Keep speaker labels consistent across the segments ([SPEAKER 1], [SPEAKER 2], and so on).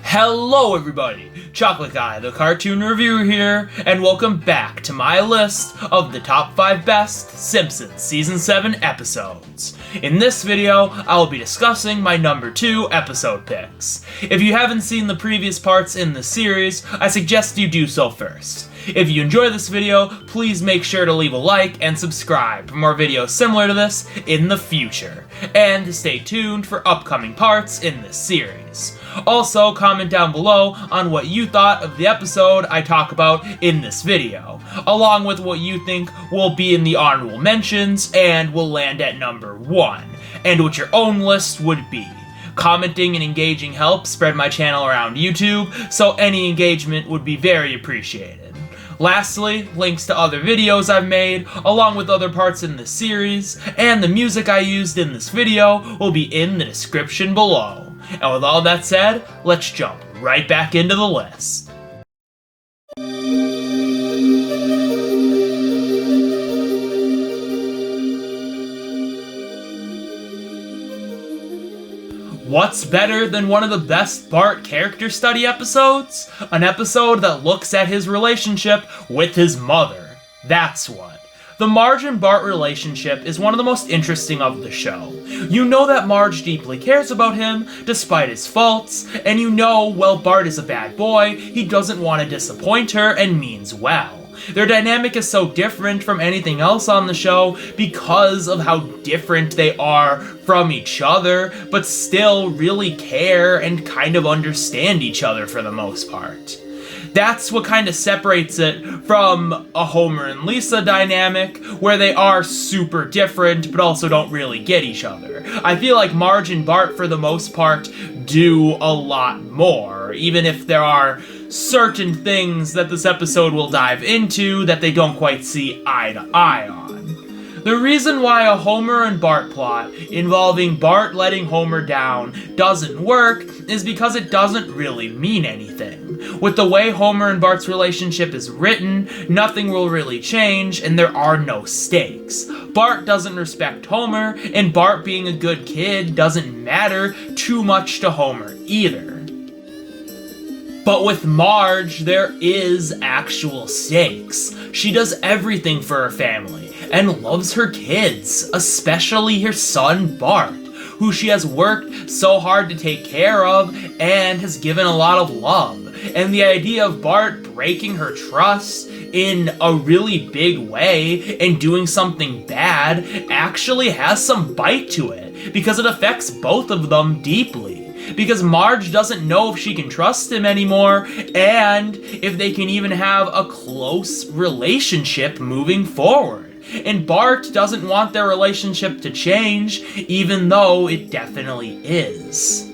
[SPEAKER 1] Hello everybody, Chocolate Guy, the cartoon reviewer here, and welcome back to my list of the top 5 best Simpsons Season 7 episodes. In this video, I will be discussing my number 2 episode picks. If you haven't seen the previous parts in the series, I suggest you do so first. If you enjoy this video, please make sure to leave a like and subscribe for more videos similar to this in the future, and stay tuned for upcoming parts in this series. Also, comment down below on what you thought of the episode I talk about in this video, along with what you think will be in the honorable mentions and will land at number 1, and what your own list would be. Commenting and engaging helps spread my channel around YouTube, so any engagement would be very appreciated. Lastly, links to other videos I've made, along with other parts in this series, and the music I used in this video will be in the description below. And with all that said, let's jump right back into the list. What's better than one of the best Bart character study episodes? An episode that looks at his relationship with his mother. That's what. The Marge and Bart relationship is one of the most interesting of the show. You know that Marge deeply cares about him, despite his faults, and you know, while Bart is a bad boy, he doesn't want to disappoint her and means well. Their dynamic is so different from anything else on the show because of how different they are from each other, but still really care and kind of understand each other for the most part. That's what kind of separates it from a Homer and Lisa dynamic, where they are super different but also don't really get each other. I feel like Marge and Bart, for the most part, do a lot more, even if there are certain things that this episode will dive into that they don't quite see eye to eye on. The reason why a Homer and Bart plot involving Bart letting Homer down doesn't work is because it doesn't really mean anything. With the way Homer and Bart's relationship is written, nothing will really change and there are no stakes. Bart doesn't respect Homer, and Bart being a good kid doesn't matter too much to Homer either. But with Marge, there is actual stakes. She does everything for her family, and loves her kids, especially her son Bart, who she has worked so hard to take care of and has given a lot of love. And the idea of Bart breaking her trust in a really big way and doing something bad actually has some bite to it, because it affects both of them deeply. Because Marge doesn't know if she can trust him anymore, and if they can even have a close relationship moving forward. And Bart doesn't want their relationship to change, even though it definitely is.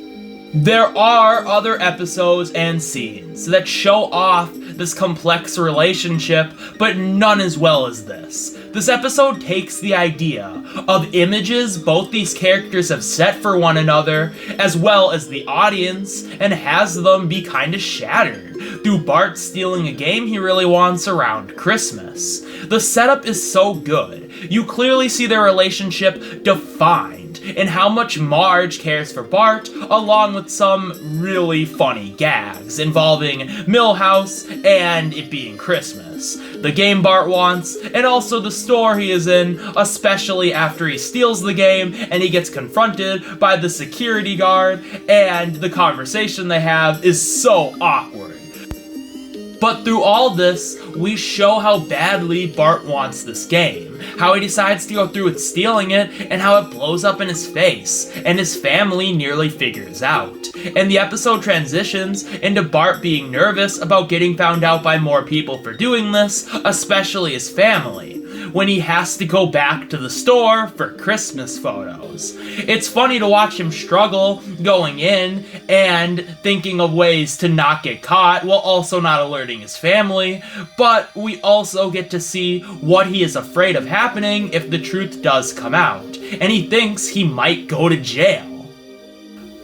[SPEAKER 1] There are other episodes and scenes that show off this complex relationship, but none as well as this. This episode takes the idea of images both these characters have set for one another, as well as the audience, and has them be kinda shattered through Bart stealing a game he really wants around Christmas. The setup is so good. You clearly see their relationship defined, and how much Marge cares for Bart, along with some really funny gags involving Milhouse and it being Christmas, the game Bart wants, and also the store he is in, especially after he steals the game and he gets confronted by the security guard, and the conversation they have is so awkward. But through all this, we show how badly Bart wants this game, how he decides to go through with stealing it, and how it blows up in his face, and his family nearly figures out. And the episode transitions into Bart being nervous about getting found out by more people for doing this, especially his family, when he has to go back to the store for Christmas photos. It's funny to watch him struggle going in and thinking of ways to not get caught while also not alerting his family, but we also get to see what he is afraid of happening if the truth does come out, and he thinks he might go to jail.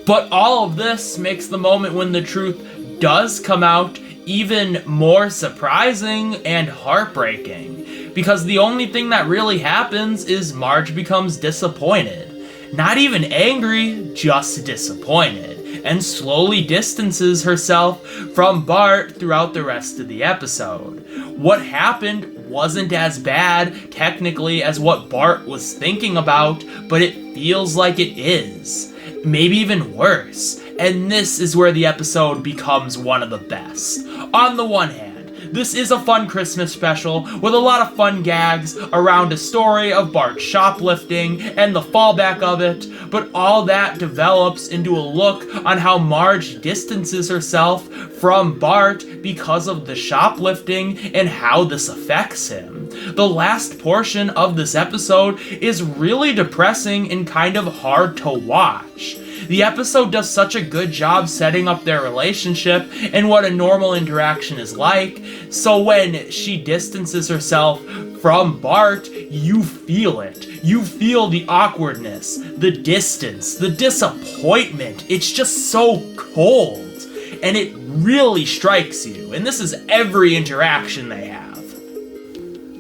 [SPEAKER 1] But all of this makes the moment when the truth does come out even more surprising and heartbreaking, because the only thing that really happens is Marge becomes disappointed. Not even angry, just disappointed, and slowly distances herself from Bart throughout the rest of the episode. What happened wasn't as bad, technically, as what Bart was thinking about, but it feels like it is. Maybe even worse. And this is where the episode becomes one of the best. On the one hand, this is a fun Christmas special with a lot of fun gags around a story of Bart shoplifting and the fallback of it, but all that develops into a look on how Marge distances herself from Bart because of the shoplifting and how this affects him. The last portion of this episode is really depressing and kind of hard to watch. The episode does such a good job setting up their relationship and what a normal interaction is like, so when she distances herself from Bart, you feel it. You feel the awkwardness, the distance, the disappointment. It's just so cold, and it really strikes you, and this is every interaction they have.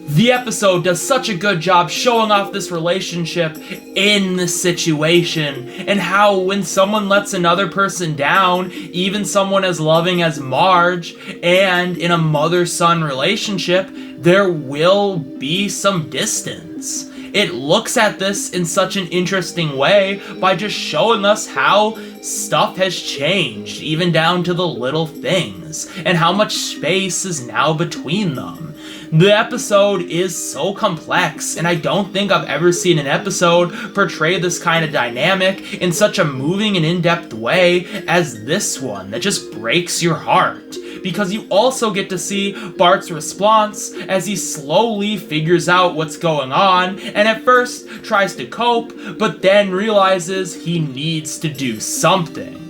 [SPEAKER 1] The episode does such a good job showing off this relationship in this situation, and how when someone lets another person down, even someone as loving as Marge, and in a mother-son relationship, there will be some distance. It looks at this in such an interesting way by just showing us how stuff has changed, even down to the little things, and how much space is now between them. The episode is so complex, and I don't think I've ever seen an episode portray this kind of dynamic in such a moving and in-depth way as this one that just breaks your heart. Because you also get to see Bart's response as he slowly figures out what's going on, and at first tries to cope, but then realizes he needs to do something.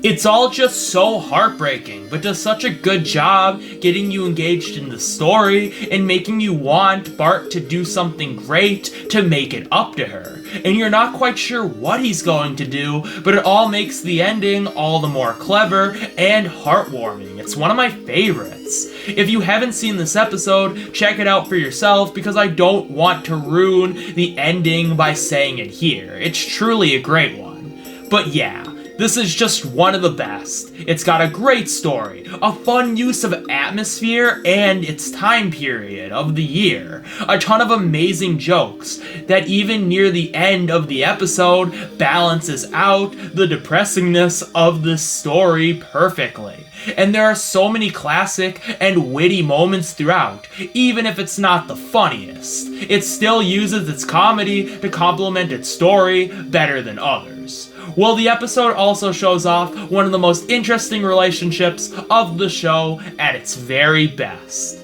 [SPEAKER 1] It's all just so heartbreaking, but does such a good job getting you engaged in the story and making you want Bart to do something great to make it up to her. And you're not quite sure what he's going to do, but it all makes the ending all the more clever and heartwarming. It's one of my favorites. If you haven't seen this episode, check it out for yourself, because I don't want to ruin the ending by saying it here. It's truly a great one. But yeah, this is just one of the best. It's got a great story, a fun use of atmosphere and its time period of the year, a ton of amazing jokes that even near the end of the episode balances out the depressingness of this story perfectly. And there are so many classic and witty moments throughout, even if it's not the funniest. It still uses its comedy to complement its story better than others. Well, the episode also shows off one of the most interesting relationships of the show at its very best.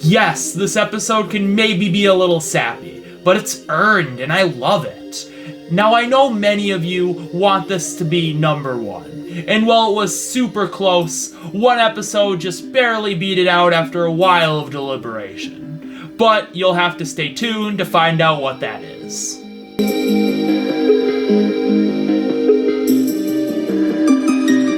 [SPEAKER 1] Yes, this episode can maybe be a little sappy, but it's earned and I love it. Now, I know many of you want this to be number one, and while it was super close, one episode just barely beat it out after a while of deliberation. But you'll have to stay tuned to find out what that is.